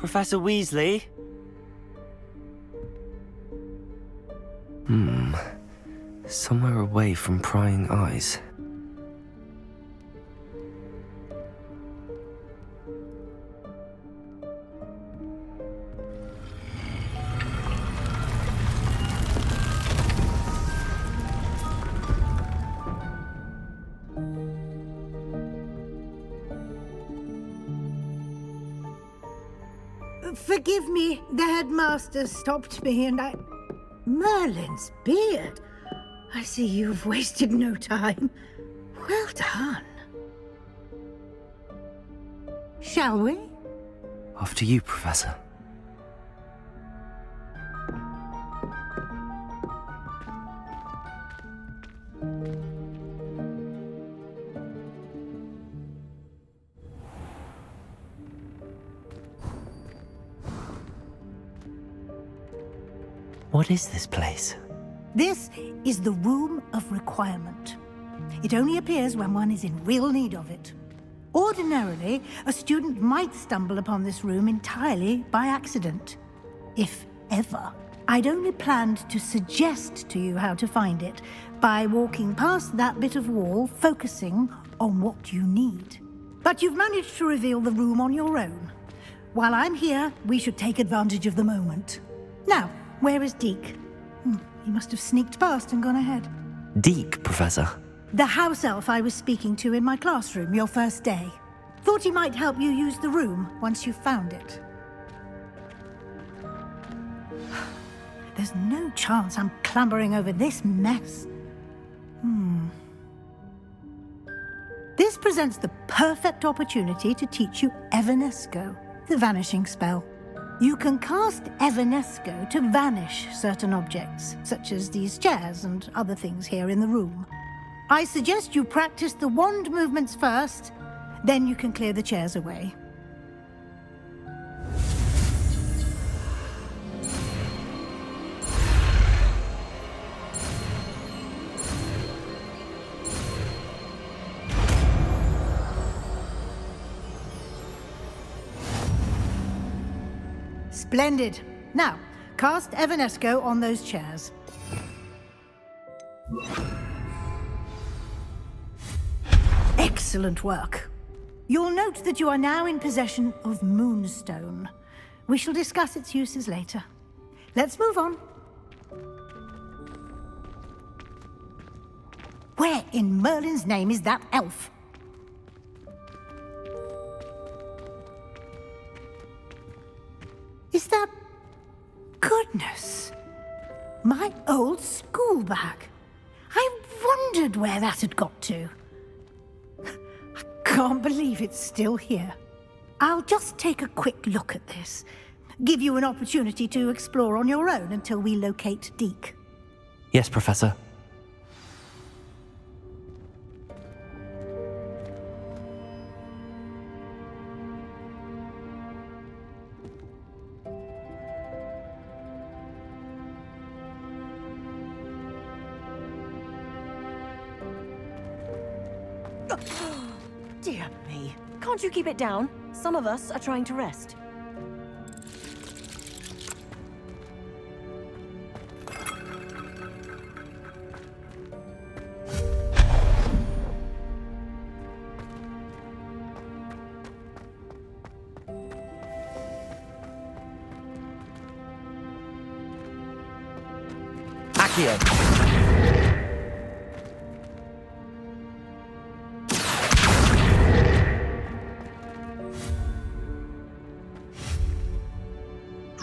Professor Weasley? Somewhere away from prying eyes. Forgive me, the headmaster stopped me and I... Merlin's beard! I see you've wasted no time. Well done. Shall we? After you, Professor. What is this place? This is the Room of Requirement. It only appears when one is in real need of it. Ordinarily, a student might stumble upon this room entirely by accident. If ever. I'd only planned to suggest to you how to find it by walking past that bit of wall, focusing on what you need. But you've managed to reveal the room on your own. While I'm here, we should take advantage of the moment. Now, where is Deke? He must have sneaked past and gone ahead. Deke, Professor. The house elf I was speaking to in my classroom your first day. Thought he might help you use the room once you found it. There's no chance I'm clambering over this mess. This presents the perfect opportunity to teach you Evanesco, the vanishing spell. You can cast Evanesco to vanish certain objects, such as these chairs and other things here in the room. I suggest you practice the wand movements first, then you can clear the chairs away. Splendid. Now, cast Evanesco on those chairs. Excellent work. You'll note that you are now in possession of Moonstone. We shall discuss its uses later. Let's move on. Where in Merlin's name is that elf? Is that... Goodness! My old school bag. I wondered where that had got to. I can't believe it's still here. I'll just take a quick look at this. Give you an opportunity to explore on your own until we locate Deke. Yes, Professor. Dear me. Can't you keep it down? Some of us are trying to rest. Accio.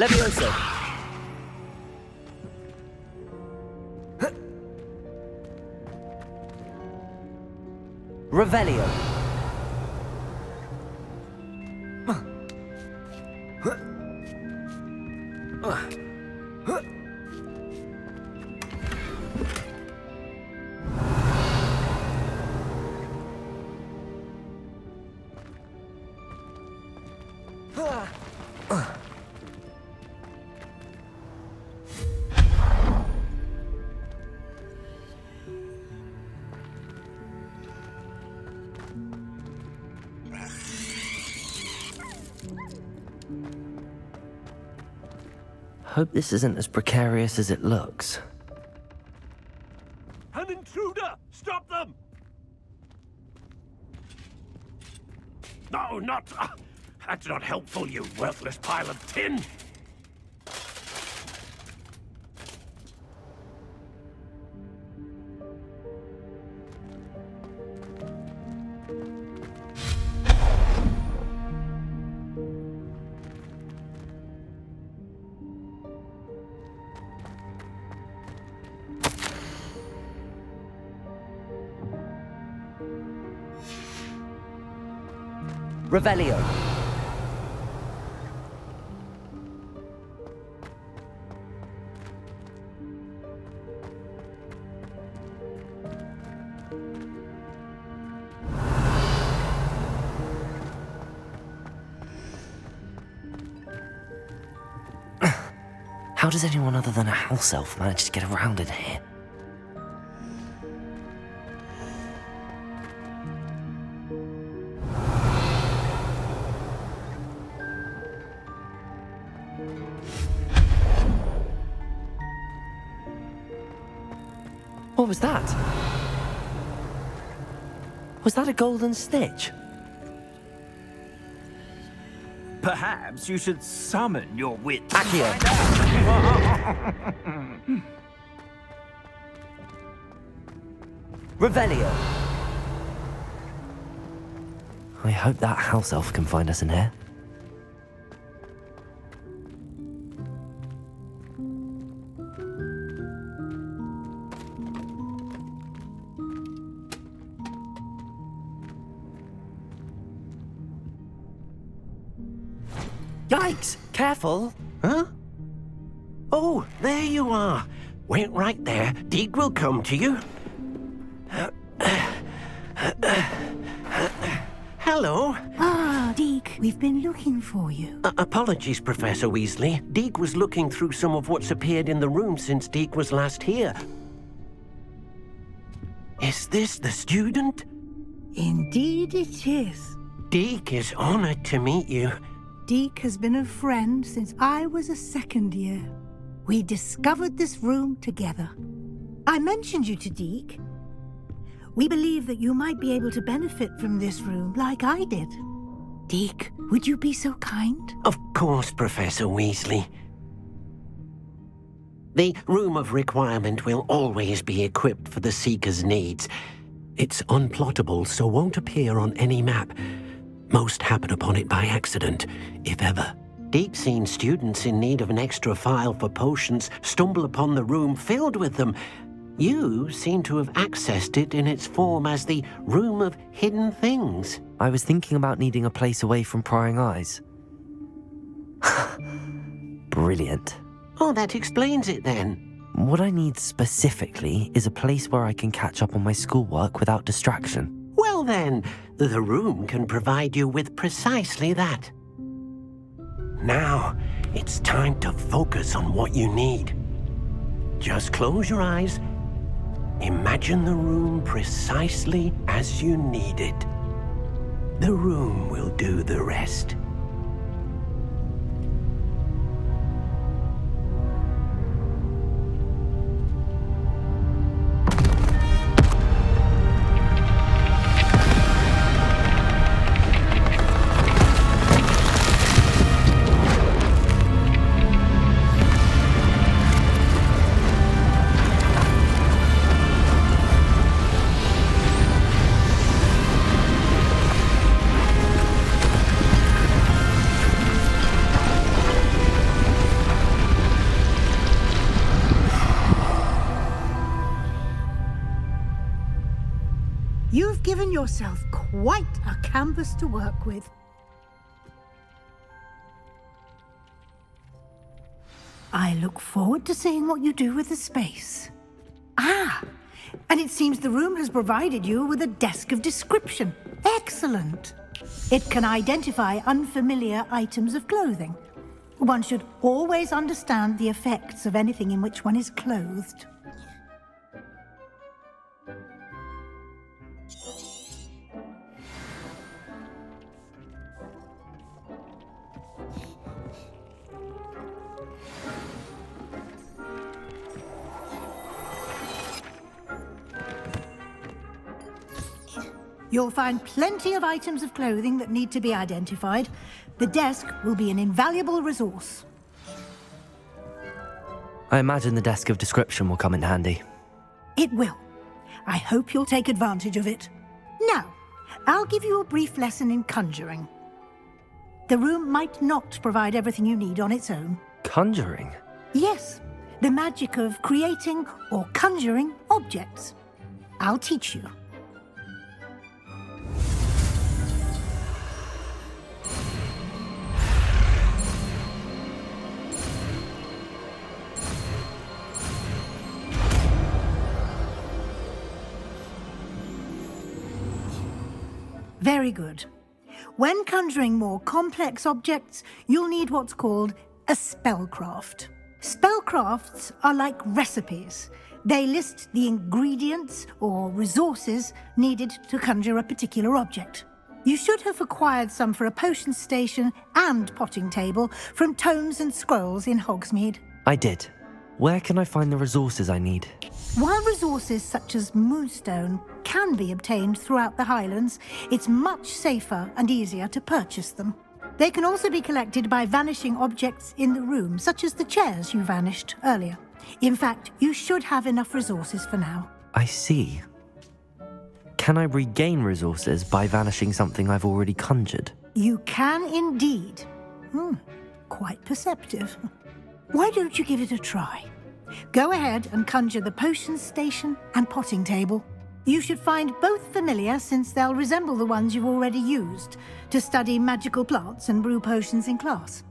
Levioso. Revelio. Hope this isn't as precarious as it looks. An intruder! Stop them! No, not... that's not helpful, you worthless pile of tin! Revelio. How does anyone other than a house elf manage to get around in here? What was that? Was that a golden stitch? Perhaps you should summon your wit. Accio. Revelio. I hope that house elf can find us in here. Yikes! Careful. Huh? Oh, there you are. Wait right there. Deke will come to you. Hello. Ah, Deke, we've been looking for you. Apologies, Professor Weasley. Deke was looking through some of what's appeared in the room since Deke was last here. Is this the student? Indeed it is. Deke is honored to meet you. Deke has been a friend since I was a second year. We discovered this room together. I mentioned you to Deke. We believe that you might be able to benefit from this room like I did. Deke, would you be so kind? Of course, Professor Weasley. The Room of Requirement will always be equipped for the Seeker's needs. It's unplottable, so won't appear on any map. Most happen upon it by accident, if ever. Deep-seen students in need of an extra file for potions stumble upon the room filled with them. You seem to have accessed it in its form as the Room of Hidden Things. I was thinking about needing a place away from prying eyes. Brilliant. Oh, that explains it then. What I need specifically is a place where I can catch up on my schoolwork without distraction. Well then, the room can provide you with precisely that. Now, it's time to focus on what you need. Just close your eyes. Imagine the room precisely as you need it. The room will do the rest. You've given yourself quite a canvas to work with. I look forward to seeing what you do with the space. Ah, and it seems the room has provided you with a desk of description. Excellent. It can identify unfamiliar items of clothing. One should always understand the effects of anything in which one is clothed. You'll find plenty of items of clothing that need to be identified. The desk will be an invaluable resource. I imagine the desk of description will come in handy. It will. I hope you'll take advantage of it. Now, I'll give you a brief lesson in conjuring. The room might not provide everything you need on its own. Conjuring? Yes, the magic of creating or conjuring objects. I'll teach you. Very good. When conjuring more complex objects, you'll need what's called a spellcraft. Spellcrafts are like recipes. They list the ingredients or resources needed to conjure a particular object. You should have acquired some for a potion station and potting table from tomes and scrolls in Hogsmeade. I did. Where can I find the resources I need? While resources such as moonstone can be obtained throughout the Highlands, it's much safer and easier to purchase them. They can also be collected by vanishing objects in the room, such as the chairs you vanished earlier. In fact, you should have enough resources for now. I see. Can I regain resources by vanishing something I've already conjured? You can indeed. Quite perceptive. Why don't you give it a try? Go ahead and conjure the potion station and potting table. You should find both familiar, since they'll resemble the ones you've already used to study magical plants and brew potions in class.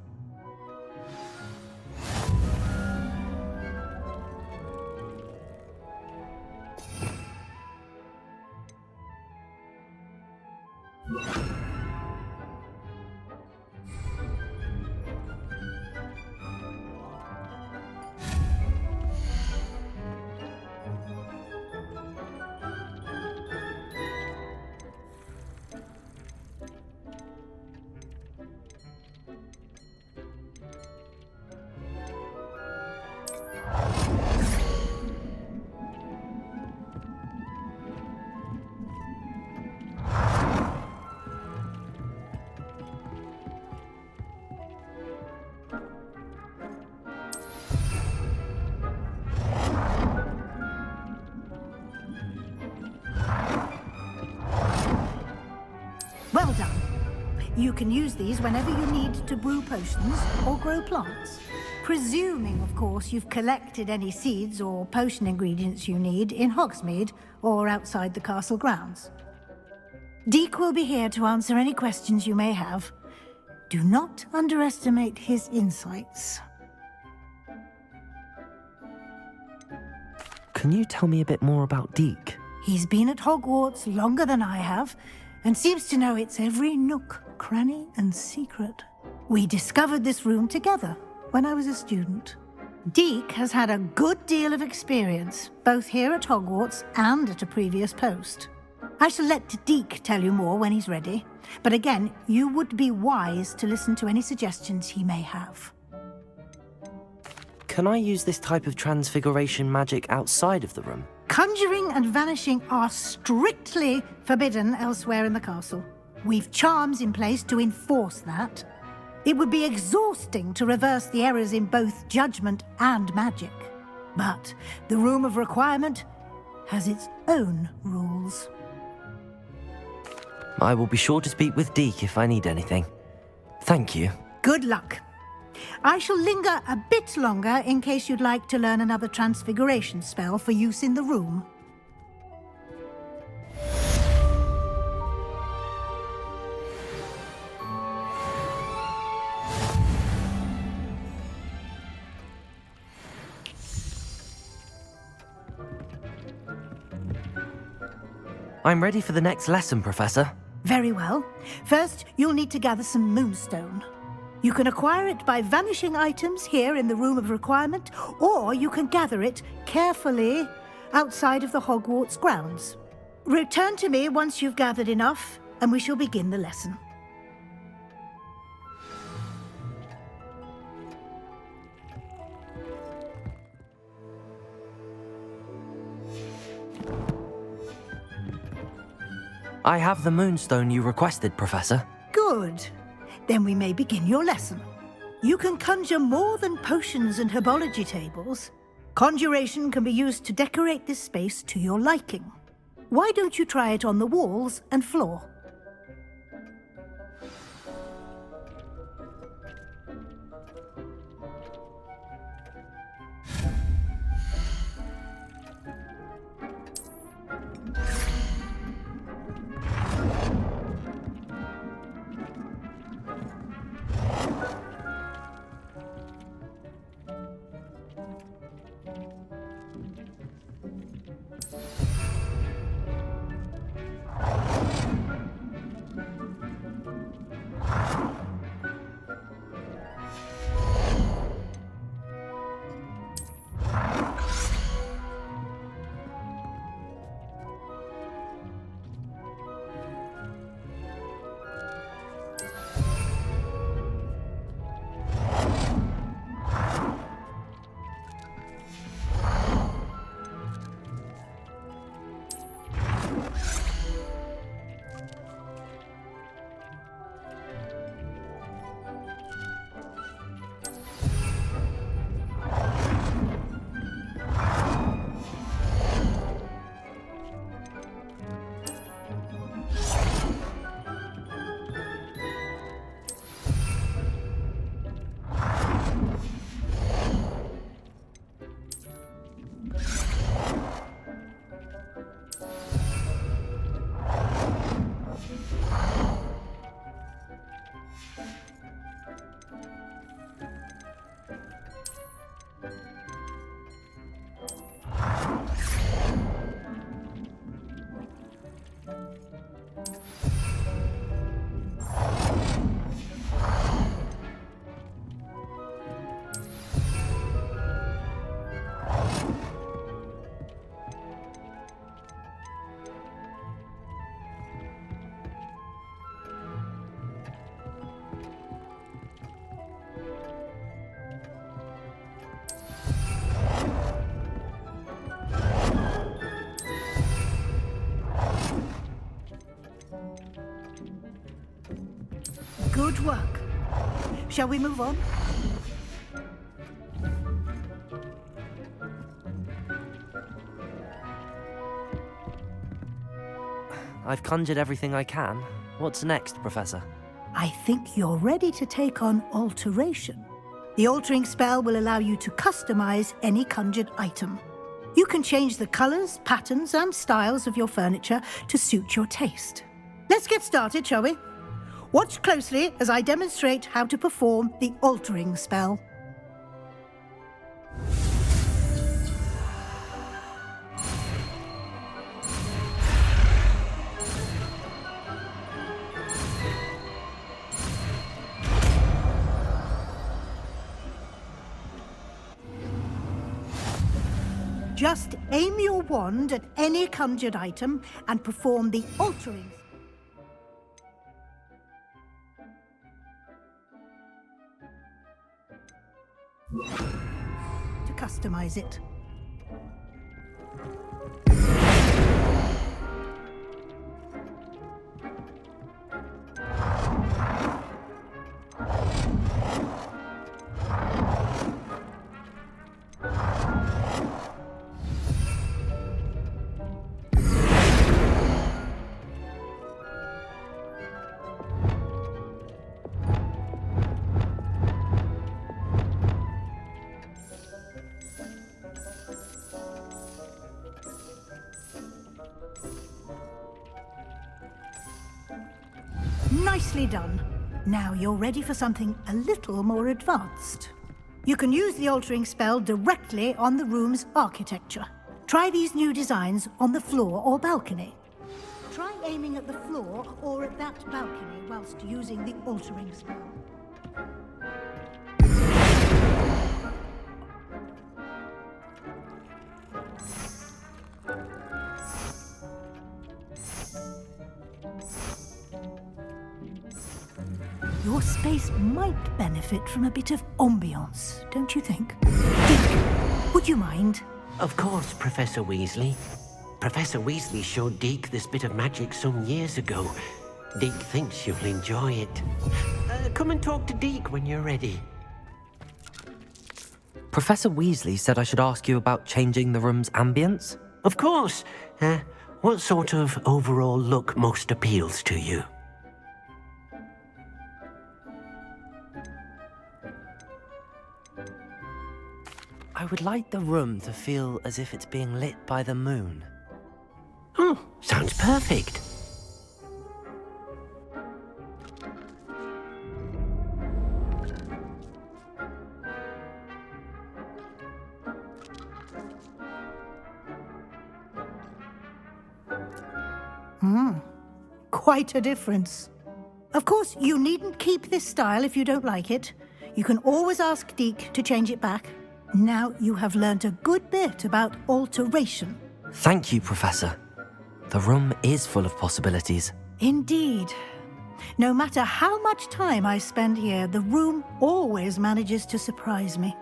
Well done. You can use these whenever you need to brew potions or grow plants. Presuming, of course, you've collected any seeds or potion ingredients you need in Hogsmeade or outside the castle grounds. Deek will be here to answer any questions you may have. Do not underestimate his insights. Can you tell me a bit more about Deek? He's been at Hogwarts longer than I have, and seems to know its every nook, cranny, and secret. We discovered this room together when I was a student. Deek has had a good deal of experience, both here at Hogwarts and at a previous post. I shall let Deek tell you more when he's ready, but again, you would be wise to listen to any suggestions he may have. Can I use this type of transfiguration magic outside of the room? Conjuring and vanishing are strictly forbidden elsewhere in the castle. We've charms in place to enforce that. It would be exhausting to reverse the errors in both judgment and magic. But the Room of Requirement has its own rules. I will be sure to speak with Deek if I need anything. Thank you. Good luck. I shall linger a bit longer in case you'd like to learn another transfiguration spell for use in the room. I'm ready for the next lesson, Professor. Very well. First, you'll need to gather some moonstone. You can acquire it by vanishing items here in the Room of Requirement, or you can gather it carefully outside of the Hogwarts grounds. Return to me once you've gathered enough, and we shall begin the lesson. I have the moonstone you requested, Professor. Good. Then we may begin your lesson. You can conjure more than potions and herbology tables. Conjuration can be used to decorate this space to your liking. Why don't you try it on the walls and floor? Good work. Shall we move on? I've conjured everything I can. What's next, Professor? I think you're ready to take on alteration. The altering spell will allow you to customize any conjured item. You can change the colors, patterns, and styles of your furniture to suit your taste. Let's get started, shall we? Watch closely as I demonstrate how to perform the altering spell. Just aim your wand at any conjured item and perform the altering. To customize it. Nicely done. Now you're ready for something a little more advanced. You can use the altering spell directly on the room's architecture. Try these new designs on the floor or balcony. Try aiming at the floor or at that balcony whilst using the altering spell. Your space might benefit from a bit of ambiance, don't you think? Dick, would you mind? Of course, Professor Weasley. Professor Weasley showed Deke this bit of magic some years ago. Deke thinks you'll enjoy it. Come and talk to Deke when you're ready. Professor Weasley said I should ask you about changing the room's ambience? Of course. What sort of overall look most appeals to you? I would like the room to feel as if it's being lit by the moon. Oh, sounds perfect. Quite a difference. Of course, you needn't keep this style if you don't like it. You can always ask Deke to change it back. Now you have learnt a good bit about alteration. Thank you, Professor. The room is full of possibilities. Indeed. No matter how much time I spend here, the room always manages to surprise me.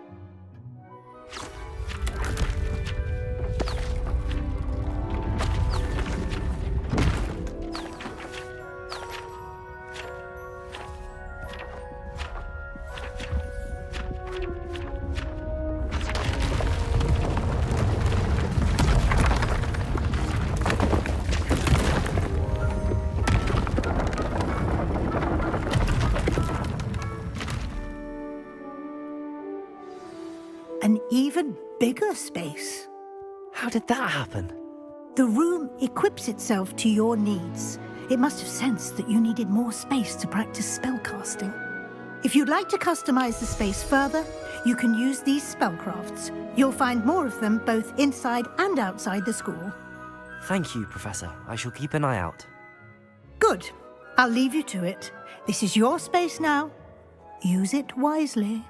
An even bigger space. How did that happen? The room equips itself to your needs. It must have sensed that you needed more space to practice spellcasting. If you'd like to customize the space further, you can use these spellcrafts. You'll find more of them both inside and outside the school. Thank you, Professor. I shall keep an eye out. Good. I'll leave you to it. This is your space now. Use it wisely.